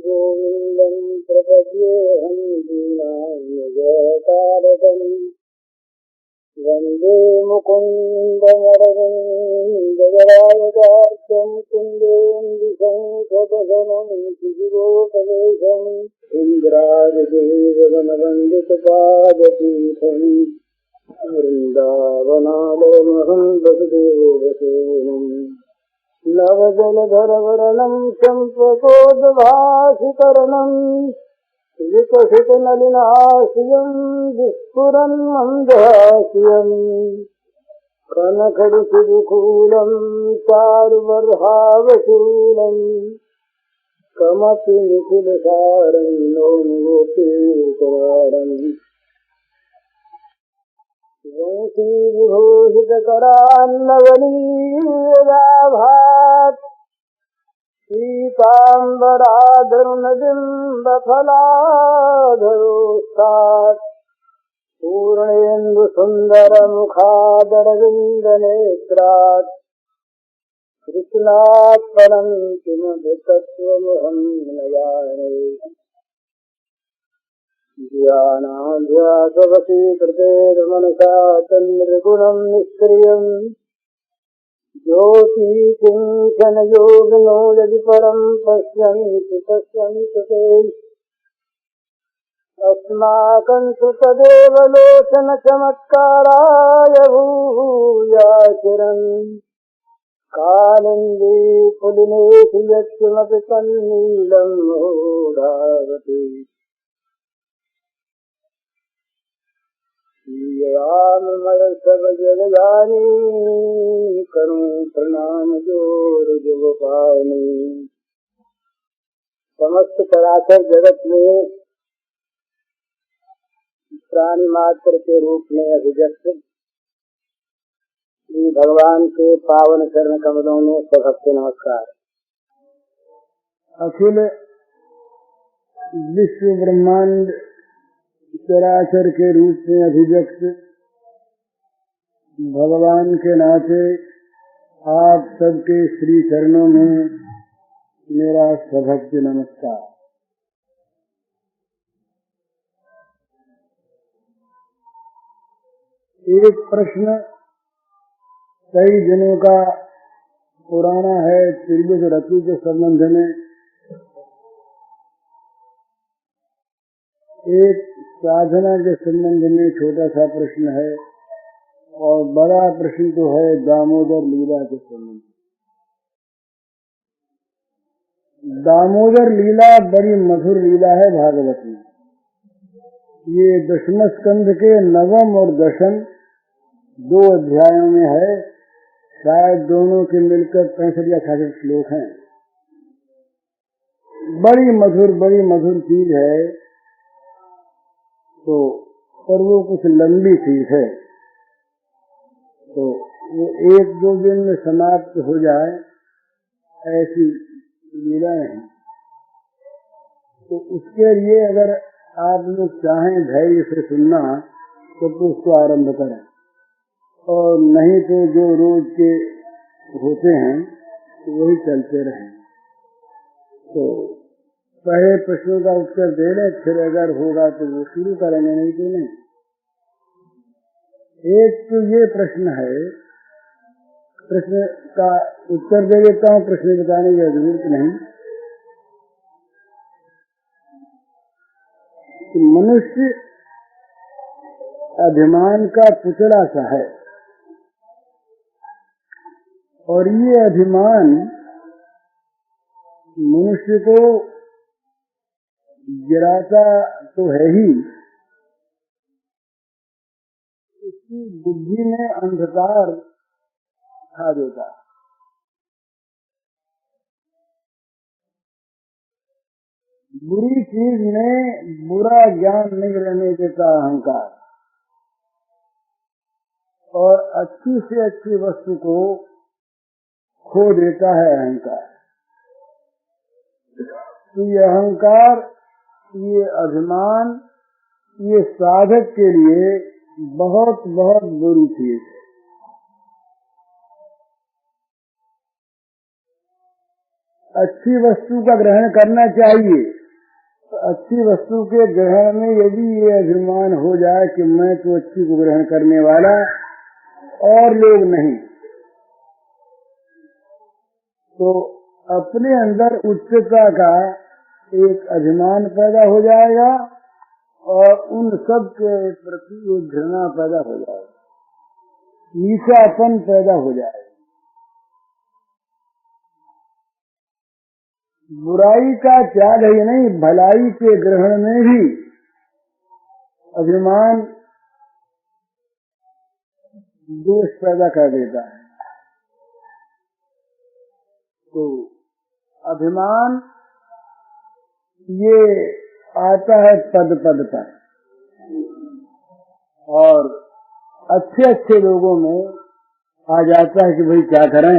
गोविन्दं प्रपद्येऽहं दीनान्यजतारकम् वन्दे मुकुन्दमरविन्ददलायतार्कं कुन्देन्दुशङ्खपदनं शिशिरोपवेशम् इन्द्रादिदेववनवन्दितपादपीठम् वृन्दावनालयमहं वसुदेवसेनम् नवजलधरवरणं चम्पकोद्भासिकरणं विकसितनलिनाश्रियं विस्फुरन् मन्दहास्यम् कनकरुचिदुकूलं चारुबर्हावशूलम् कमपि निखिलसारं नौमिगोपीतवारम् वंशीविभूषितकरान्नवनीयदाभात् पीताम्बराधरुणबिम्बफलाधरोस्तात् पूर्णेन्दुसुन्दरमुखादरविन्दनेत्रात् कृष्णात् परं किमपि तत्त्वमहं न जाने ध्यानाध्यासवशीकृतेर्मनसा तन्निर्गुणं निष्क्रियम् ज्योतिकिञ्चनयोगिनो यदि परं पश्यन्ति ते अस्माकं तु तदेव लोचनचमत्काराय भूयाचिरन् कालिन्दी पुलिनेषु यत्किमपि तन्नीलं मूढावति याममय सब जगजानी करूं प्रणाम जोर जुगपानी। समस्त चराचर जगत में प्राणी मात्र के रूप में अभिव्यक्त श्री भगवान के पावन चरण कमलों में सबके नमस्कार। अखिल विश्व ब्रह्मांड चराचर के रूप में अभिव्यक्त भगवान के नाते आप सबके श्री चरणों में मेरा सभक्ति नमस्कार। एक प्रश्न कई दिनों का पुराना है, त्रिभुज रति के संबंध में। एक साधना के संबंध में छोटा सा प्रश्न है और बड़ा प्रश्न तो है दामोदर लीला के संबंध। दामोदर लीला बड़ी मधुर लीला है भागवत में। ये दशम स्कंध के नवम और दशम 2 अध्यायों में है। शायद दोनों के मिलकर 65 या 66 श्लोक हैं। बड़ी मधुर चीज है। तो पर वो कुछ लंबी चीज है, तो वो 1-2 दिन में समाप्त हो जाए ऐसी लीला है। तो उसके लिए अगर आप लोग चाहें धैर्य से सुनना तो उसको आरंभ करें, और नहीं तो जो रोज के होते हैं तो वही चलते रहें। तो पहले प्रश्नों का उत्तर दे लें, फिर अगर होगा तो वो शुरू करेंगे, नहीं तो नहीं। एक तो ये प्रश्न है, प्रश्न का उत्तर दे देता हूँ, प्रश्न बताने की जरूरत नहीं। कि मनुष्य अभिमान का पुतला सा है, और ये अभिमान मनुष्य को गिराता तो है ही, इसकी बुद्धि में अंधकार खा देता। बुरी चीज में बुरा ज्ञान नहीं रहने देता अहंकार, और अच्छी से अच्छी वस्तु को खो देता है अहंकार। तो ये अहंकार, ये अभिमान, ये साधक के लिए बहुत बहुत बुरी चीज है। अच्छी वस्तु का ग्रहण करना चाहिए। तो अच्छी वस्तु के ग्रहण में यदि ये अभिमान हो जाए कि मैं तो अच्छी को ग्रहण करने वाला और लोग नहीं, तो अपने अंदर उच्चता का एक अभिमान पैदा हो जाएगा और उन सब के प्रति एक घृणा पैदा हो जाएगा, नीचापन पैदा हो जाएगा। बुराई का त्याग ही नहीं, भलाई के ग्रहण में भी अभिमान दोष पैदा कर देता है। तो अभिमान ये आता है पद पद पर, और अच्छे अच्छे लोगों में आ जाता है कि भाई क्या करें,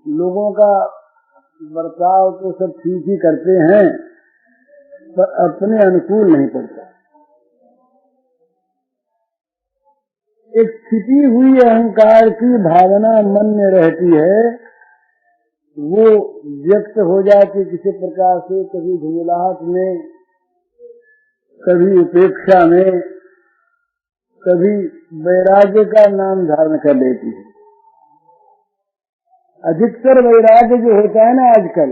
लोगों का बर्ताव तो सब ठीक ही करते हैं पर अपने अनुकूल नहीं पड़ता। एक छिपी हुई अहंकार की भावना मन में रहती है, वो व्यक्त हो जाती किसी प्रकार से, कभी झुंझलाहट में, कभी उपेक्षा में, कभी वैराग्य का नाम धारण कर लेती है। अधिकतर वैराग्य जो होता है ना आजकल,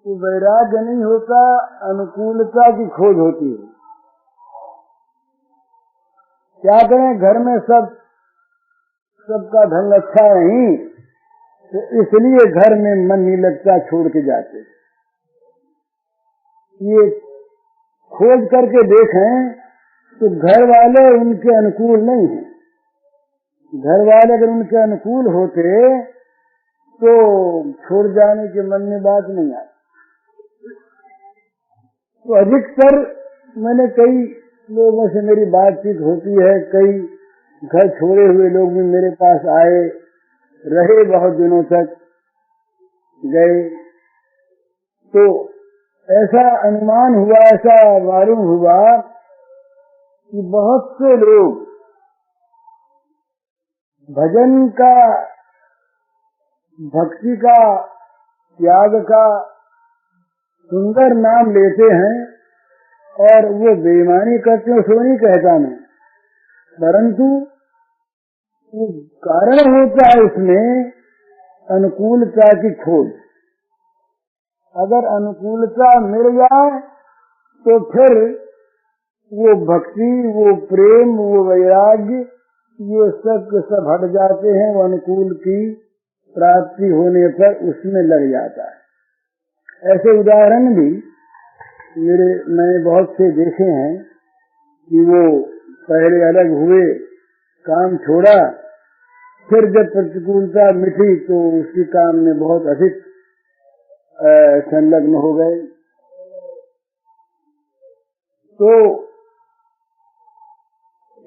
वो वैराग्य नहीं होता, अनुकूलता की खोज होती है। क्या करें, घर में सबका ढंग अच्छा नहीं, तो इसलिए घर में मन नहीं लगता, छोड़ के जाते। ये खोज करके देखें तो घर वाले उनके अनुकूल नहीं हैं। घर वाले अगर उनके अनुकूल होते तो छोड़ जाने के मन में बात नहीं आती। तो अधिकतर मैंने कई लोगों से मेरी बातचीत होती है, कई घर छोड़े हुए लोग भी मेरे पास आए, रहे बहुत दिनों तक, गए, तो ऐसा अनुमान हुआ, ऐसा मालूम हुआ कि बहुत से लोग भजन का, भक्ति का, त्याग का सुंदर नाम लेते हैं और वो बेईमानी करते हैं, सो नहीं कहता मैं, परंतु वो कारण होता है उसमें अनुकूलता की खोज। अगर अनुकूलता मिल जाए तो फिर वो भक्ति, वो प्रेम, वो वैराग्य, ये सब हट जाते हैं, वो अनुकूल की प्राप्ति होने पर उसमें लग जाता है। ऐसे उदाहरण भी मैंने बहुत से देखे हैं कि वो पहले अलग हुए, काम छोड़ा, फिर जब प्रतिकूलता मिटी तो उसी काम में बहुत अधिक संलग्न हो गए। तो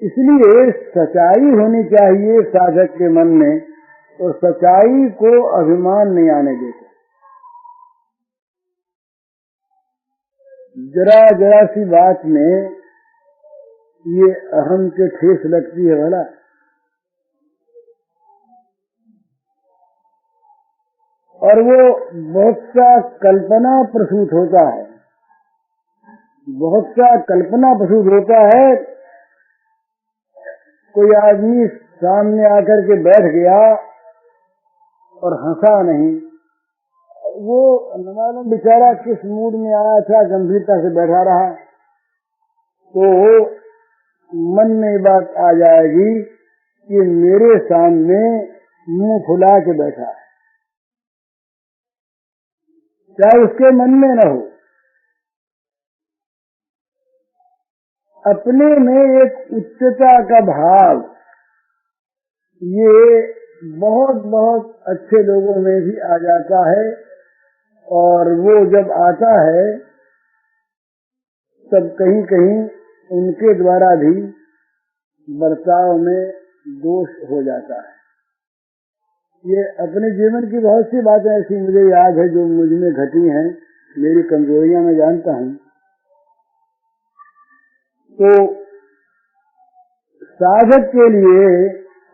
इसलिए सच्चाई होनी चाहिए साधक के मन में, और सच्चाई को अभिमान नहीं आने देता। जरा जरा सी बात में ये अहम के ठेस लगती है भला। और वो बहुत सा कल्पना प्रसूत होता है, बहुत सा कल्पना प्रसूत होता है। कोई आदमी सामने आकर के बैठ गया और हंसा नहीं, वो न मालूम बेचारा किस मूड में आया था, गंभीरता से बैठा रहा, तो मन में बात आ जाएगी कि मेरे सामने मुंह फुला के बैठा है, चाहे उसके मन में न हो। अपने में एक उच्चता का भाव, ये बहुत बहुत अच्छे लोगों में भी आ जाता है, और वो जब आता है तब कहीं कहीं उनके द्वारा भी बर्ताव में दोष हो जाता है। ये अपने जीवन की बहुत सी बातें ऐसी मुझे याद है जो मुझ में घटी हैं, मेरी कमजोरियां मैं जानता हूँ। तो साधक के लिए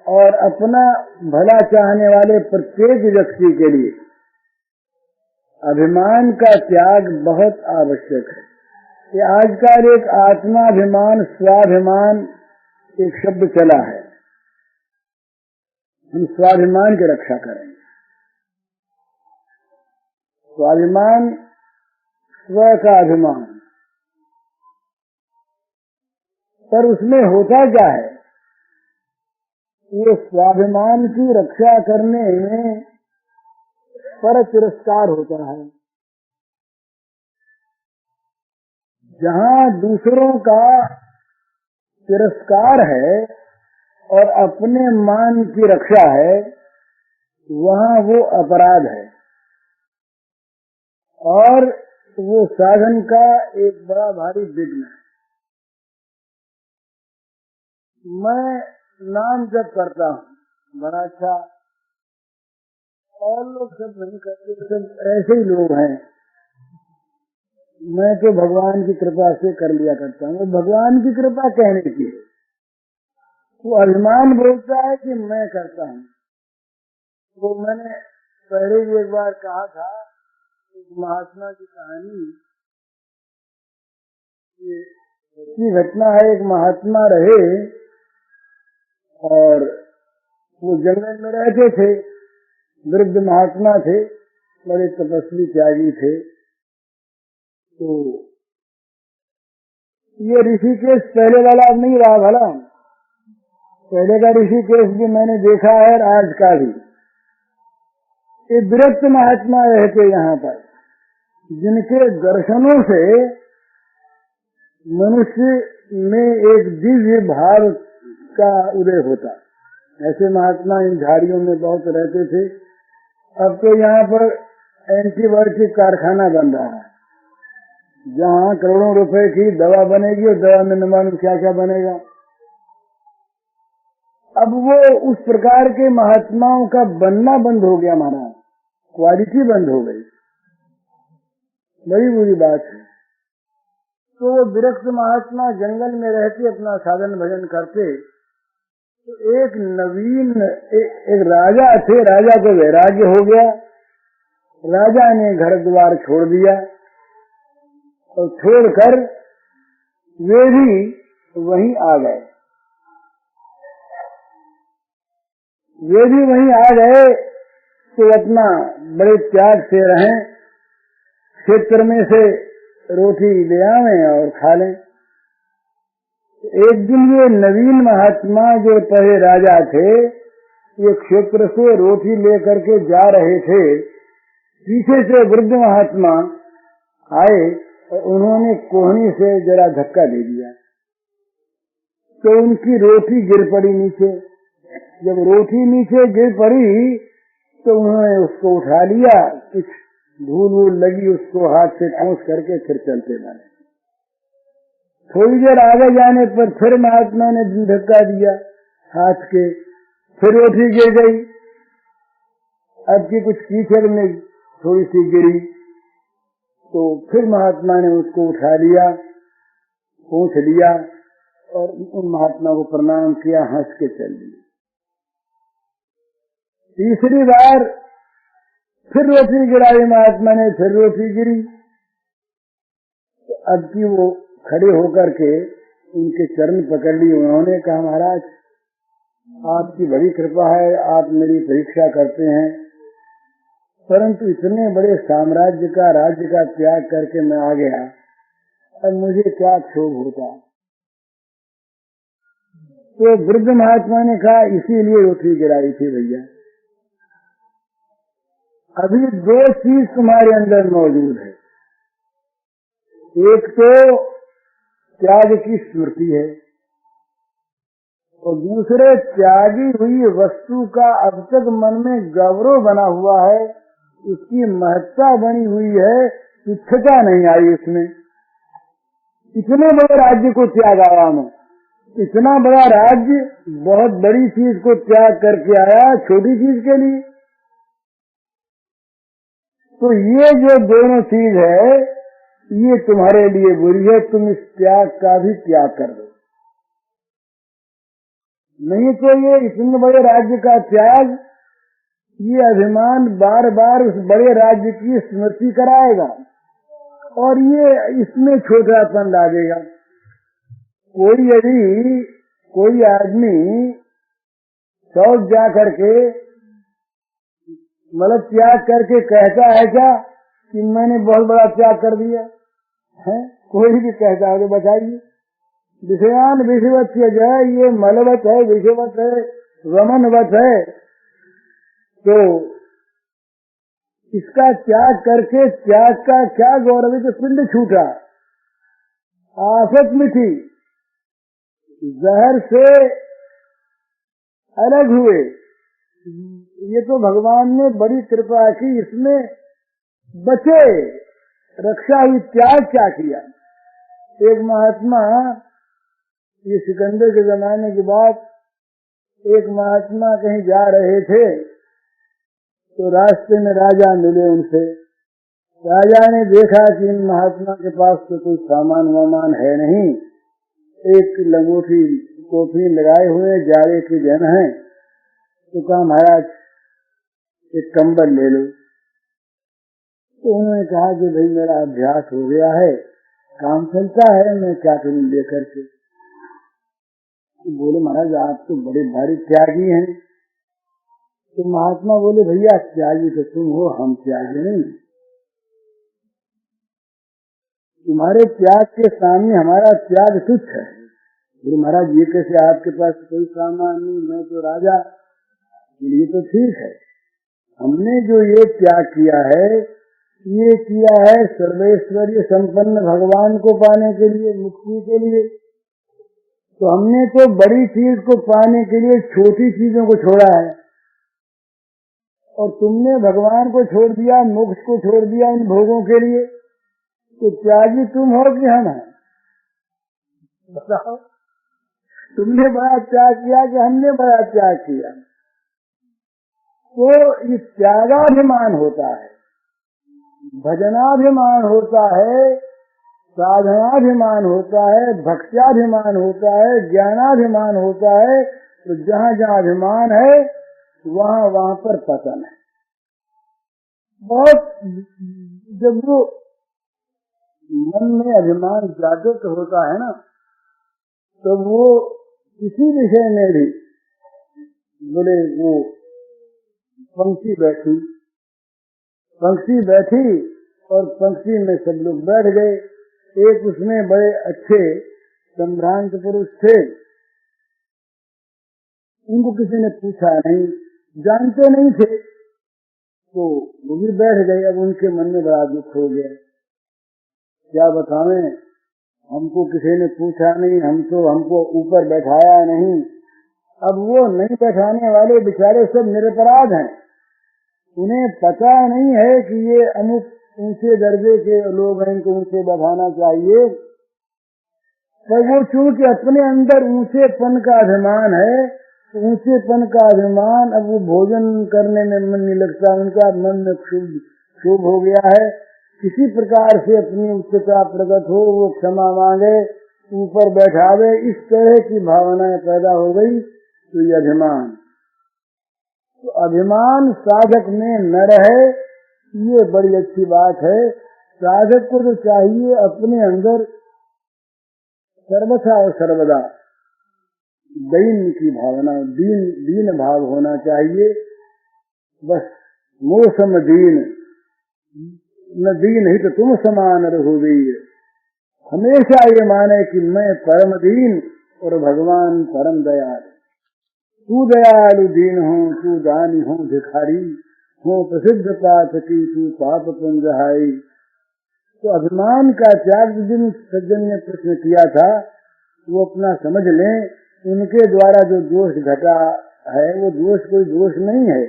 और अपना भला चाहने वाले प्रत्येक व्यक्ति के लिए अभिमान का त्याग बहुत आवश्यक है। ये आजकल एक आत्माभिमान, स्वाभिमान एक शब्द चला है। हम स्वाभिमान की रक्षा करेंगे। स्वाभिमान, स्व का अभिमान, पर उसमें होता क्या है? ये स्वाभिमान की रक्षा करने में पर तिरस्कार होता है। जहाँ दूसरों का तिरस्कार है और अपने मान की रक्षा है, वहाँ वो अपराध है और वो साधन का एक बड़ा भारी विघ्न है। मैं नाम जप करता हूँ, बड़ा अच्छा, और लोग सब नहीं करते, सब ऐसे ही लोग हैं। मैं तो भगवान की कृपा से कर लिया करता हूँ। भगवान की कृपा कहने की है, वो अभिमान बोलता है कि मैं करता हूँ। वो मैंने पहले भी एक बार कहा था, एक महात्मा की कहानी, ये घटना है। एक महात्मा रहे और वो जंगल में रहते थे, वृद्ध महात्मा थे, बड़े तपस्वी त्यागी थे। तो ये ऋषिकेश पहले वाला अब नहीं रहा भला, पहले का ऋषिकेश भी मैंने देखा है और आज का भी। ये विरक्त महात्मा रहते यहाँ पर, जिनके दर्शनों से मनुष्य में एक दिव्य भाव का उदय होता। ऐसे महात्मा इन झाड़ियों में बहुत रहते थे। अब तो यहाँ पर एंटीबायोटिक कारखाना बन रहा है, जहाँ करोड़ों रुपए की दवा बनेगी और दवा में न मालूम क्या क्या बनेगा। अब वो उस प्रकार के महात्माओं का बनना बंद हो गया, महाराज, क्वालिटी बंद हो गई। बड़ी बुरी बात है। तो वो विरक्त महात्मा जंगल में रहते, अपना साधन भजन करते। तो एक नवीन एक राजा थे, राजा को वैराग्य हो गया। राजा ने घर द्वार छोड़ दिया और छोड़कर वे भी वहीं आ गए। वे भी वहीं आ गए तो अपना बड़े त्याग से रहें, क्षेत्र में से रोटी ले आवें और खा लें। एक दिन ये नवीन महात्मा जो पहले राजा थे, ये क्षेत्र से रोटी लेकर के जा रहे थे। पीछे से वृद्ध महात्मा आए और उन्होंने कोहनी से जरा धक्का दे दिया, तो उनकी रोटी गिर पड़ी नीचे। जब रोटी नीचे गिर पड़ी तो उन्होंने उसको उठा लिया, कुछ धूल वूल लगी, उसको हाथ से ठूंस करके फिर चलते बने। थोड़ी देर आगे जाने पर फिर महात्मा ने धक्का दिया हाथ के, फिर रोटी गिर गई। अब की कुछ कीचड़ में थोड़ी सी गिरी, तो फिर महात्मा ने उसको उठा लिया, पूछ लिया और उन महात्मा को प्रणाम किया, हंस के चल दिए। तीसरी बार फिर रोटी गिराई महात्मा ने, फिर रोटी गिरी। तो अब की वो खड़े होकर के उनके चरण पकड़ लिए। उन्होंने कहा, महाराज आपकी बड़ी कृपा है, आप मेरी परीक्षा करते हैं, परंतु इतने बड़े साम्राज्य का, राज्य का त्याग करके मैं आ गया, अब मुझे क्या क्षोभ होता। तो वृद्ध महात्मा ने कहा, इसीलिए रोटी गिराई थी भैया। अभी दो चीज तुम्हारे अंदर मौजूद है, एक तो त्याग की स्मृति है और दूसरे त्यागी हुई वस्तु का अब तक मन में गौरव बना हुआ है, उसकी महत्ता बनी हुई है, तुच्छता नहीं आई उसमें। इतने बड़े राज्य को त्याग आया मैं, इतना बड़ा राज्य बहुत बड़ी चीज को त्याग करके आया छोटी चीज के लिए। तो ये जो दोनों चीज है ये तुम्हारे लिए बुरी है, तुम इस त्याग का भी त्याग कर दो। नहीं तो ये इतने बड़े राज्य का त्याग, ये अभिमान बार बार उस बड़े राज्य की स्मृति कराएगा और ये इसमें छोटापन डालेगा। कोई आदमी शौच जा करके मतलब त्याग करके कहता है क्या कि मैंने बहुत बड़ा त्याग कर दिया है? कोई भी कहता है तो बताइए। विषयान विषवत जय, ये मलवत है, विषवत है, रमनवत है, तो इसका त्याग करके त्याग का क्या गौरव है? तो पिंड छूटा, आफत मिठी, जहर से अलग हुए। ये तो भगवान ने बड़ी कृपा की, इसमें बचे, रक्षा हुई। त्याग क्या किया? एक महात्मा, ये सिकंदर के जमाने की बात, एक महात्मा कहीं जा रहे थे तो रास्ते में राजा मिले उनसे। राजा ने देखा कि इन महात्मा के पास तो कोई सामान वामान है नहीं, एक लंगोटी टोपी लगाए हुए जाड़े के जन हैं, तो कहा महाराज एक कंबल ले लो। तो उन्होंने कहा कि भाई मेरा अभ्यास हो गया है, काम चलता है, मैं क्या करूं लेकर के। तो बोले महाराज आप तो बड़े भारी त्यागी हैं। तो महात्मा बोले भैया त्यागी तो तुम हो, हम त्यागी नहीं। तुम्हारे त्याग के सामने हमारा त्याग तुच्छ है। बोले महाराज ये कैसे, आपके पास कोई सामान नहीं, मैं तो राजा। ये तो ठीक है, हमने जो ये त्याग किया है, ये किया है सर्वेश्वरीय संपन्न भगवान को पाने के लिए, मुक्ति के लिए। तो हमने तो बड़ी चीज को पाने के लिए छोटी चीजों को छोड़ा है, और तुमने भगवान को छोड़ दिया, मोक्ष को छोड़ दिया इन भोगों के लिए। तो त्यागी तुम हो कि हम हैं? बताओ, तुमने बड़ा त्याग किया कि हमने बड़ा त्याग किया? तो ये त्यागाभिमान होता है, भजनाभिमान होता है, साधनाभिमान होता है, भक्त्याभिमान होता है, ज्ञानाभिमान होता है। तो जहाँ जहाँ अभिमान है वहाँ वहाँ पर पतन है। बहुत जब वो मन में अभिमान जागृत होता है ना, तो वो किसी विषय में भी, बोले वो पंक्ति बैठी और पंक्ति में सब लोग बैठ गए। एक उसमें बड़े अच्छे संभ्रांत पुरुष थे, उनको किसी ने पूछा नहीं, जानते नहीं थे, तो वो भी बैठ गए। अब उनके मन में बड़ा दुख हो गया, क्या बतावें, हमको किसी ने पूछा नहीं, हमको ऊपर बैठाया नहीं। अब वो नहीं बैठाने वाले बेचारे सब निरपराध हैं, उन्हें पता नहीं है कि ये अमुक ऊंचे दर्जे के लोग हैं, इनको ऊंचे बैठाना चाहिए। पर वो चूंकि अपने अंदर ऊंचेपन का अभिमान है, ऊंचेपन का अभिमान, अब वो भोजन करने में मन नहीं लगता, उनका मन में क्षोभ हो गया है। किसी प्रकार से अपनी उच्चता प्रकट हो, वो क्षमा मांगे, ऊपर बैठावे, इस तरह की भावनाएं पैदा हो गई। तो ये अभिमान, तो अभिमान साधक में न रहे, ये बड़ी अच्छी बात है। साधक को तो चाहिए अपने अंदर सर्वथा और सर्वदा दैन्य की भावना, दीन भाव होना चाहिए। बस मोसम दीन न दीन ही तो तुम समान रघुवीर। हमेशा ये माने कि मैं परम दीन और भगवान परम दयाल। तू दयालु दीन हूँ, तू दानी हूँ भिखारी हूँ, प्रसिद्ध पाठकी तू पाप पुंजहाई। तो अभिमान का त्याग जिन सज्जन ने प्रश्न किया था, वो अपना समझ लें, उनके द्वारा जो दोष घटा है वो दोष कोई दोष नहीं है।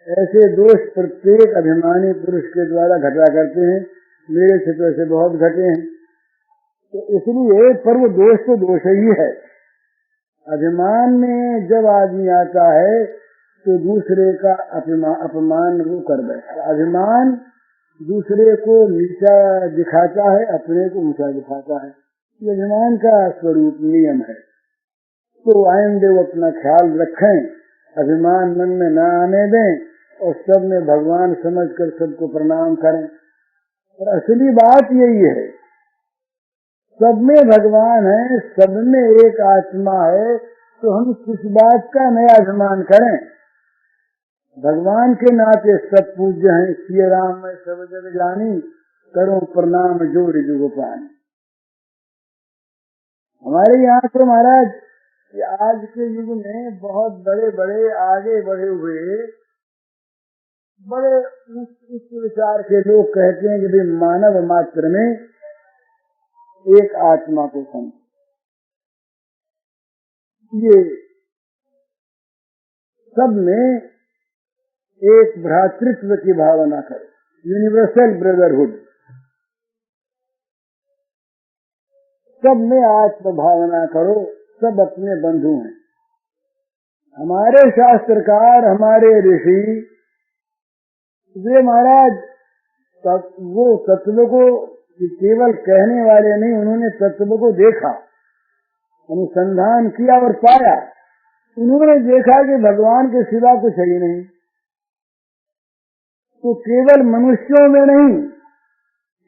ऐसे दोष प्रत्येक अभिमानी पुरुष के द्वारा घटा करते हैं, मेरे से तो ऐसे बहुत घटे हैं। तो इसलिए पर वो दोष तो दोष ही है। अभिमान में जब आदमी आता है तो दूसरे का अपमान वो कर बैठता। अभिमान दूसरे को नीचा दिखाता है, अपने को ऊंचा दिखाता है। ये अभिमान का स्वरूप नियम है। तो आइंदे वो अपना ख्याल रखें, अभिमान मन में न आने दें और सब में भगवान समझकर सबको प्रणाम करें। और असली बात यही है, सब में भगवान है, सब में एक आत्मा है, तो हम किस बात का नया अभिमान करें। भगवान के नाते सब पूज्य हैं। श्री राम में सब जग जानी, करो प्रणाम जोड़ जुग पानी। हमारे यहाँ तो महाराज आज के युग में बहुत बड़े बड़े आगे बढ़े हुए बड़े उच्च विचार के लोग कहते हैं कि भाई मानव मात्र में एक आत्मा को समझ, ये सब में एक भ्रातृत्व की भावना करो, यूनिवर्सल ब्रदरहुड, सब में आत्म भावना करो, सब अपने बंधु हैं। हमारे शास्त्रकार, हमारे ऋषि, वे महाराज वो तत्व को केवल कहने वाले नहीं, उन्होंने तत्व को देखा, अनुसंधान किया और पाया। उन्होंने देखा कि भगवान के सिवा कुछ है ही नहीं। तो केवल मनुष्यों में नहीं,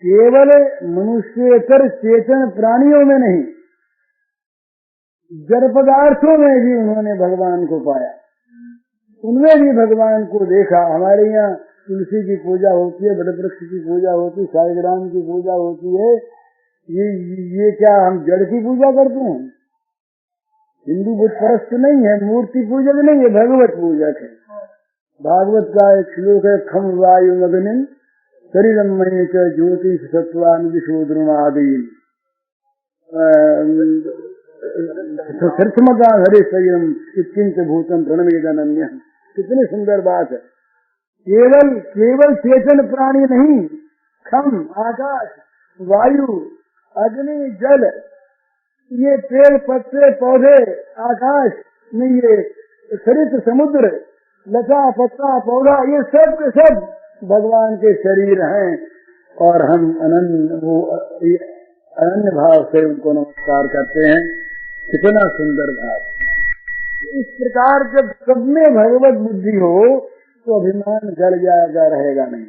केवल मनुष्येतर चेतन प्राणियों में नहीं, जड़ पदार्थों में भी उन्होंने भगवान को पाया, उनमें भी भगवान को देखा। हमारे यहाँ तुलसी की पूजा होती है, वटवृक्ष की पूजा होती है, शालिग्राम की पूजा होती है। ये क्या हम जड़ की पूजा करते हैं? हिंदू बुद्ध परस्त नहीं है, मूर्ति पूजक नहीं है, भगवत पूजक है। भागवत का एक श्लोक है, खम वायु अग्निम शरीरम मय च ज्योतिष सत्वान विशोद्रुमादीन सर्थमता हरे शरीरम किंच भूतम प्रणमेदनन्य। कितनी सुंदर बात है। केवल चेतन प्राणी नहीं, खम आकाश, वायु, अग्नि, जल, ये पेड़ पत्ते पौधे, आकाश में ये सरित समुद्र, लता पत्ता पौधा, ये सब के सब भगवान के शरीर हैं। और हम अनन्य भाव से उनको नमस्कार करते हैं। कितना सुंदर भाव। इस प्रकार जब सब में भगवत बुद्धि हो तो अभिमान गड़ जाएगा, रहेगा नहीं।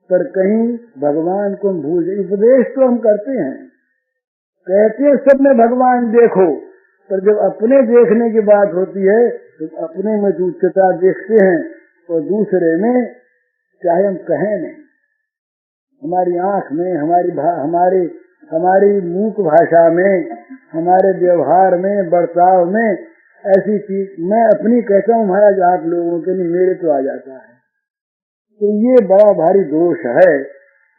पर कहीं भगवान को भूल, उपदेश तो हम करते हैं, कहते हैं सब में भगवान देखो, पर जब अपने देखने की बात होती है तो अपने में उच्चता देखते हैं और दूसरे में चाहे हम कहें नहीं, हमारी आंख में, हमारी मूक भाषा में, हमारे व्यवहार में, बर्ताव में ऐसी चीज मैं अपनी कहता हूँ महाराज, आप लोगों के नहीं, मेरे तो आ जाता है। तो ये बड़ा भारी दोष है।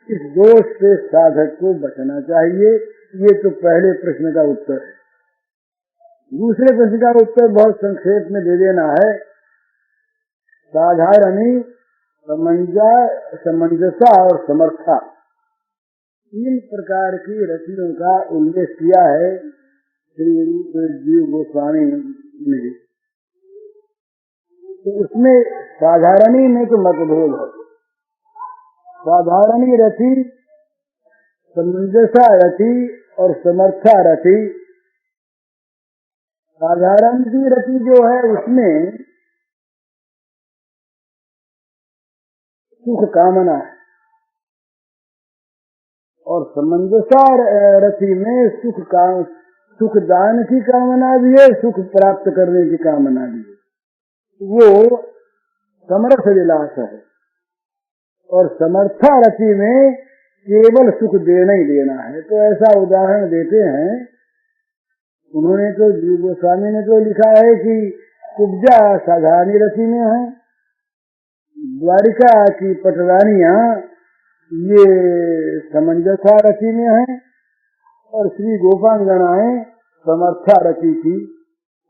इस दोष से साधक को बचना चाहिए। ये तो पहले प्रश्न का उत्तर है। दूसरे प्रश्न का उत्तर बहुत संक्षेप में दे देना है। साधारणी, समंजसा और समर्था, 3 प्रकार की रतियों का उल्लेख किया है श्री रूप जीव गोस्वामी ने। तो उसमें साधारणी में तो मतभेद है। साधारणी रति, समंजसा रति और समर्था रति। साधारण की रति जो है उसमें सुख कामना है, और समंजसा रति में सुख दान की कामना भी है, सुख प्राप्त करने की कामना भी है। वो समर्थ विलास है। और समर्था रति में केवल सुख देना ही देना है। तो ऐसा उदाहरण देते हैं, उन्होंने तो जीव गोस्वामी ने तो लिखा है कि कुब्जा साधारणी रति में है, द्वारिका की पटरानियां ये समंजसा रति में है, और श्री गोपांगनाएं समर्था रति की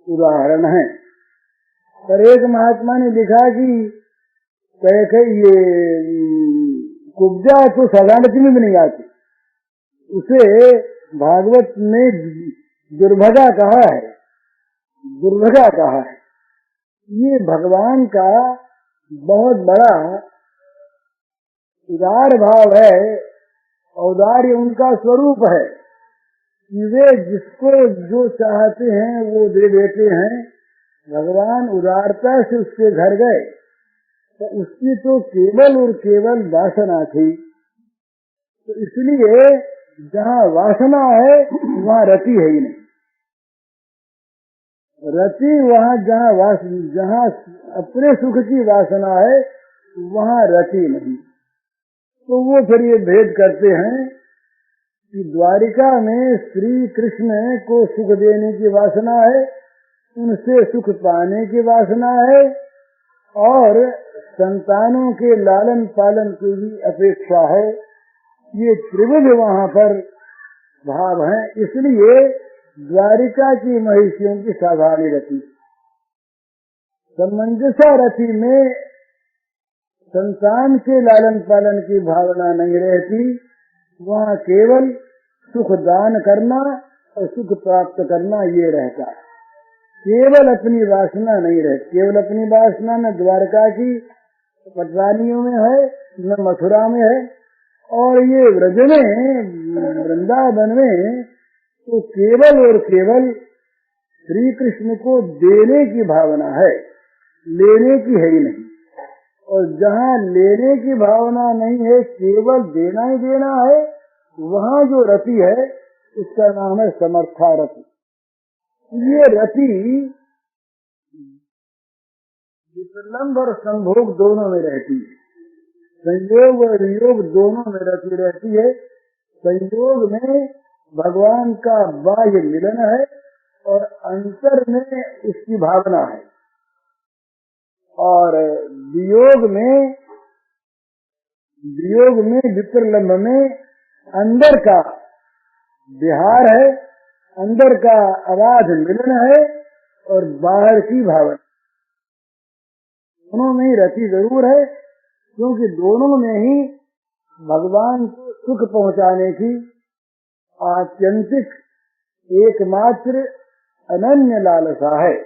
उदाहरण है। पर एक महात्मा ने लिखा कि ये कुब्जा तो साधारण में भी नहीं आती, उसे भागवत में दुर्भगा कहा है, दुर्भगा कहा है। ये भगवान का बहुत बड़ा उदार भाव है, औदार्य उनका स्वरूप है। कि वे जिसको जो चाहते हैं वो दे देते हैं। भगवान उदारता से उसके घर गए तो उसकी तो केवल और केवल वासना थी। तो इसलिए जहाँ वासना है वहाँ रति है ही नहीं। रति वहाँ जहाँ अपने सुख की वासना है वहाँ रति नहीं। तो वो फिर ये भेद करते हैं कि द्वारिका में श्री कृष्ण को सुख देने की वासना है, उनसे सुख पाने की वासना है, और संतानों के लालन पालन की भी अपेक्षा है। ये त्रिविध वहाँ पर भाव है। इसलिए द्वारिका की महिषियों की साधारण रति, समंजसा रति में संतान के लालन पालन की भावना नहीं रहती। वहाँ केवल सुख दान करना और सुख प्राप्त करना ये रहता है। केवल अपनी वासना नहीं रहती। केवल अपनी वासना न द्वारका की पटरानियों में है न मथुरा में है, और ये व्रज में वृंदावन में तो केवल और केवल श्री कृष्ण को देने की भावना है, लेने की है ही नहीं। और जहाँ लेने की भावना नहीं है, केवल देना ही देना है, वहाँ जो रति है उसका नाम है समर्था रति। ये रति विप्रलम्ब और संभोग दोनों में रहती है। संयोग और वियोग दोनों में रति रहती है। संयोग में भगवान का बाह्य मिलन है और अंतर में उसकी भावना है, और वियोग में विप्रलम्ब में अंदर का विहार है, अंदर का अबाध मिलन है और बाहर की भावना। दोनों में ही रति जरूर है, क्योंकि दोनों में ही भगवान को सुख पहुंचाने की आत्यंतिक एकमात्र अनन्य लालसा है।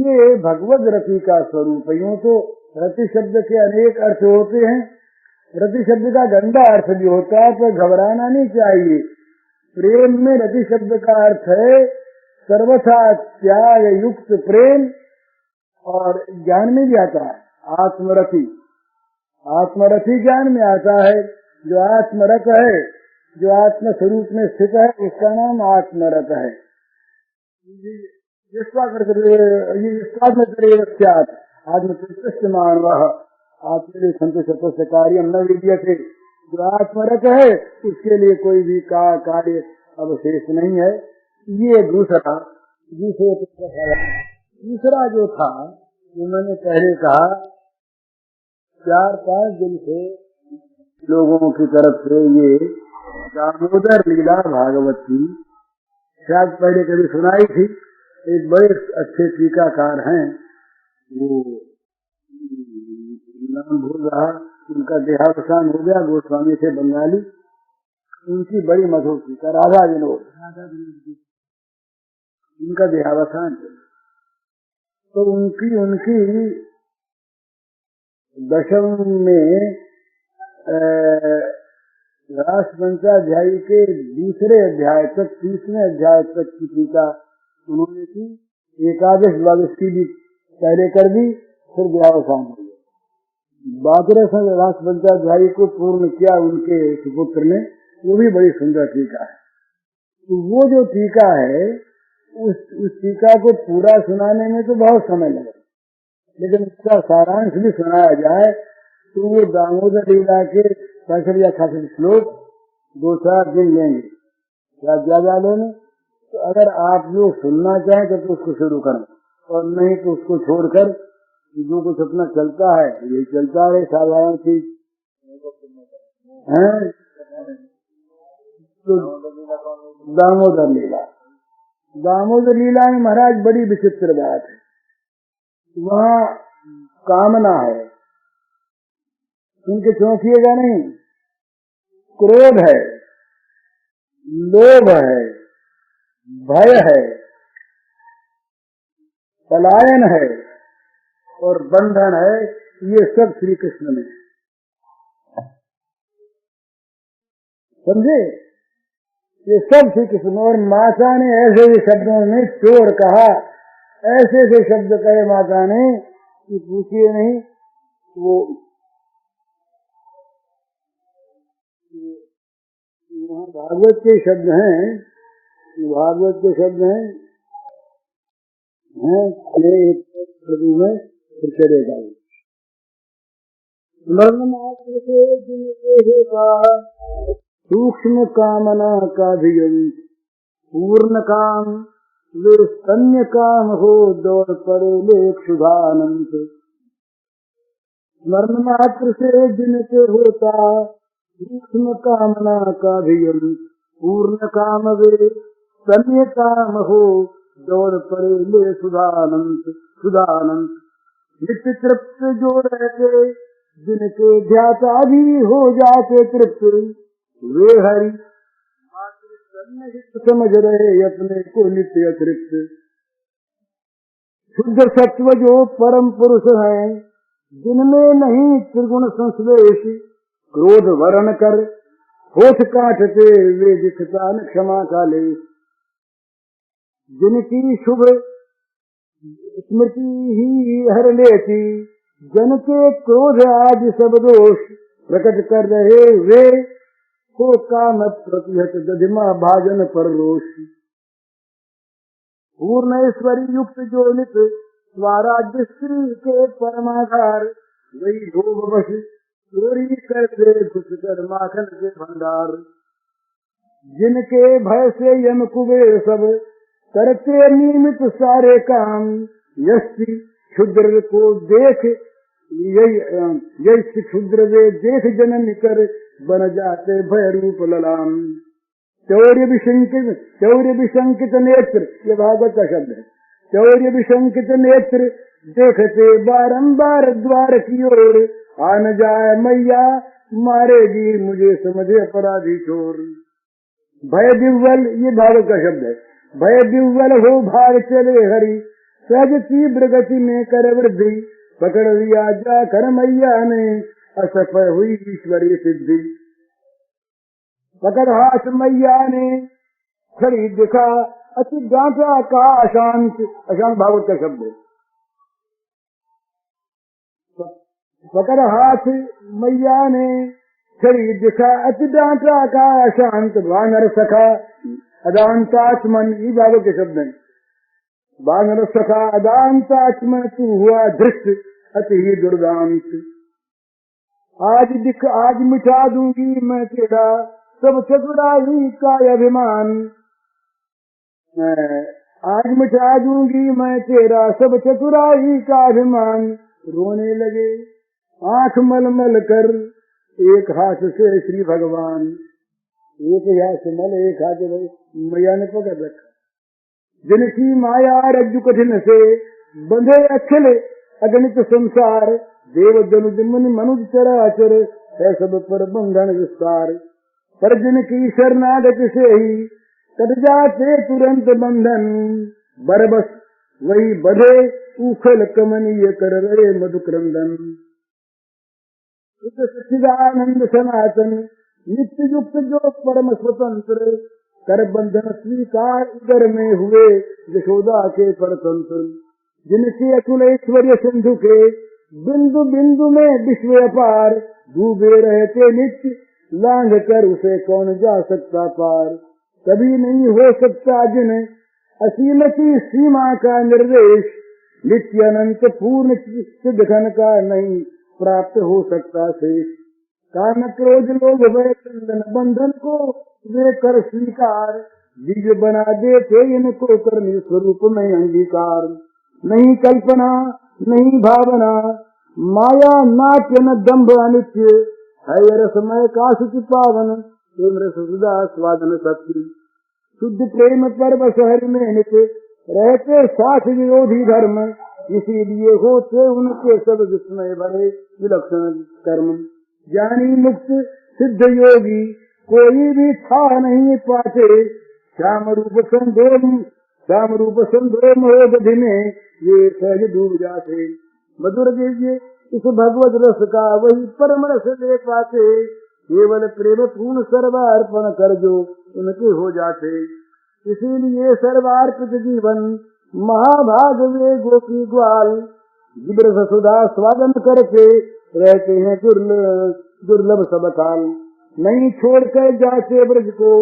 ये भगवद रति का स्वरूप है। यूं तो रति शब्द के अनेक अर्थ होते हैं। रति शब्द का गंदा अर्थ भी होता है, तो घबराना नहीं चाहिए। प्रेम में रति शब्द का अर्थ है सर्वथा त्याग युक्त प्रेम, और ज्ञान में भी आता है आत्मरति। आत्मरति ज्ञान में आता है। जो आत्मरत है, जो आत्म स्वरूप में स्थित है, उसका नाम आत्मरत है। आत्मकृष्ण मानव आत्म संतोष कार्य न विद्यते। जो आत्मरत है उसके लिए कोई भी कार्य अवशेष नहीं है। ये दूसरा जो था, जो मैंने पहले कहा, 4-5 दिन से लोगों की तरफ से ये दामोदर लीला भागवत की शायद पहले कभी सुनाई थी। एक बड़े अच्छे टीकाकार हैं, वो नाम भूल रहा, उनका देहावसान हो गया, गोस्वामी थे बंगाली। उनकी बड़ी मधुर टीका राधा विनोद, उनका देहावसान। तो उनकी दशम में रास पंचाध्यायी के दूसरे अध्याय तक, 30वें अध्याय तक की टीका उन्होंने की। 11-12 की भी पहले कर दी, फिर देहावसान हो गया। बाकी रास पंचाध्यायी को पूर्ण किया उनके सुपुत्र ने, वो भी बड़ी सुंदर टीका है। तो वो जो टीका है, उस टीका को पूरा सुनाने में तो बहुत समय लगा, लेकिन उसका सारांश भी सुनाया जाए तो वो दामोदर लीला के 65 या 66 श्लोक 2-4 दिन लेंगे, या ज्यादा लेंगे। तो अगर आप लोग सुनना चाहें तो उसको शुरू करें, और नहीं तो उसको छोड़कर जो कुछ अपना चलता है ये चलता है, साधारण चीज है। तो दामोदर लीला में महाराज बड़ी विचित्र बात है। वहाँ कामना है, उनके चौंकिएगा नहीं, क्रोध है, लोभ है, भय है, पलायन है और बंधन है। ये सब श्री कृष्ण में, समझे? ये सब श्री कृष्ण। और माता ने ऐसे ही शब्दों में चोर कहा, ऐसे ऐसे शब्द कहे माता ने कि पूछिए नहीं। वो वहाँ भागवत के शब्द हैं, भागवत के शब्द हैं में चलेगा। स्मरण मात्र से जिनके सूक्ष्म कामना का भी पूर्ण काम वे स्तन्य काम हो दौड़ पड़े लेख शुभानंद। स्मरण मात्र से जिनके होता सूक्ष्म कामना का भी पूर्ण काम वे स्तन्य काम हो दौड़ पड़े ले सुधानंद सुधानंद। नित्य तृप्त जो रहते जिनके ध्याता भी हो जाते तृप्त वे हरि मात्र सन्निहित समझ रहे अपने को नित्य अतृप्त। शुद्ध सत्व जो परम पुरुष है जिनमें नहीं त्रिगुण संश्लेष क्रोध वर्ण कर होठ काटते वे दिखता न क्षमा का लेश। जिनकी शुभ स्मृति ही हर लेती जन के क्रोध आदि सब दोष प्रकट कर रहे वे को काम प्रतिहत दधिमा भाजन पर रोष। पूर्ण ऐश्वरी युक्त जो नित स्वराज्य स्त्री के परमाधार वही भोग बस चोरी करते घुस कर माखन के भंडार। जिनके भय से यम कुबेर सब करते नियमित सारे काम यस्ति क्षुद्र को देख यही क्षुद्र वे देख जनन कर बन जाते भय रूप ललाम। चौर्य विशंकित नेत्र, ये भागवत का शब्द है। चौर्य विशंकित नेत्र देखते बारंबार द्वार की ओर आन जाए मैया मारेगी मुझे समझे अपराधी चोर। भय दिव्वल, ये भागवत का शब्द है। भय दिव्वल हो भाग चले हरि सहज तीव्र गति में कर वृद्धि पकड़ लिया जा कर मैया ने असफल हुई ईश्वरीय सिद्धि। पकड़ हाथ मैया ने खड़ी दिखा अति डांटा का अशांत, अशांत भागवत का शब्द है। पकड़ हाथ मैया ने खड़ी दिखा अति डांटा का अशांत वानर सखा अदांतात्मन, ये भागवत के शब्द हैं। वानर सखा अदांतात्मन तू हुआ धृष्ट अति ही दुर्दांत। आज मिटा दूंगी मैं तेरा सब चतुराई का अभिमान। आज मिटा दूंगी मैं तेरा सब चतुराई का अभिमान। रोने लगे आंख मल मल कर एक हाथ से श्री भगवान। एक हाथ से मल, एक हाथ मैया ने पकड़ रखा। जिनकी माया रज्जु कठिन से बंधे अखिल अगणित संसार देव जनुज मुनि मनुज चराचर है सब पर बंधन विस्तार। पर जिनकी शरणागति से ही कट जाते तुरंत बंधन बरबस वही बधे उखल कमनीय कर रहे मधुक्रंदन। सच्चिदानंद सनातन नित्य युक्त जो परम स्वतंत्र कर बंधन स्वीकार उदर में हुए यशोदा के परतंत्र। जिनके अतुल ऐश्वर्य सिंधु के बिंदु बिंदु में विश्व अपार डूबे रहते नित्य लांघ कर उसे कौन जा सकता पार। कभी नहीं हो सकता जिन असीम की सीमा का निर्देश नित्य अनंत पूर्ण सिद्ध घन का नहीं प्राप्त हो सकता शेष। काम क्रोध लोभ भय चंदन बंधन को वे कर स्वीकार बीज बना देते इनको करनी स्वरूप में अंगीकार। नहीं कल्पना नहीं भावना माया नाट्य न दम्भ अनित्य है रसमय काशिक पावन प्रेम रस सुधा स्वादन सत्य। शुद्ध प्रेम पर बसहर में नित्य रहते साथ विरोधी धर्म इसीलिए होते उनके सब विस्मय भरे विलक्षण कर्म। ज्ञानी मुक्त सिद्ध योगी कोई भी था नहीं पाते श्याम रूप संदोम हो गधि में ये सहज डूब जाते। मधुर दिव्य इस भगवत रस का वही परम रस ले पाते केवल प्रेम पूर्ण सर्वार्पण कर जो उनके हो जाते। इसीलिए सर्वार्पित जीवन महाभाग वे गोपी ग्वाल, जिब्र सुधा स्वागत करके रहते हैं दुर्लभ सब काल। नहीं छोड़ कर जाते ब्रज को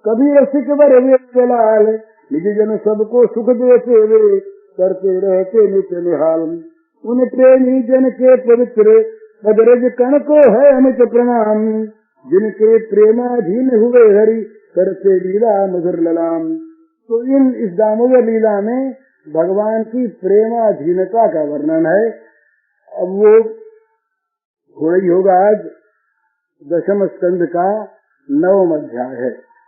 कभी रसिक वर वे जलाल, निज जन सबको सुख देते वे करते रहते नित्य निहाल। उन प्रेमी जन के पवित्र पदरज कण को है अमित प्रणाम, जिनके प्रेमाधीन हुए हरि करते लीला मधुर ललाम। तो इस दामोदर लीला में भगवान की प्रेमाधीनता का वर्णन है। अब वो हो रही होगा आज 10वें स्कंद का 9वां अध्याय है।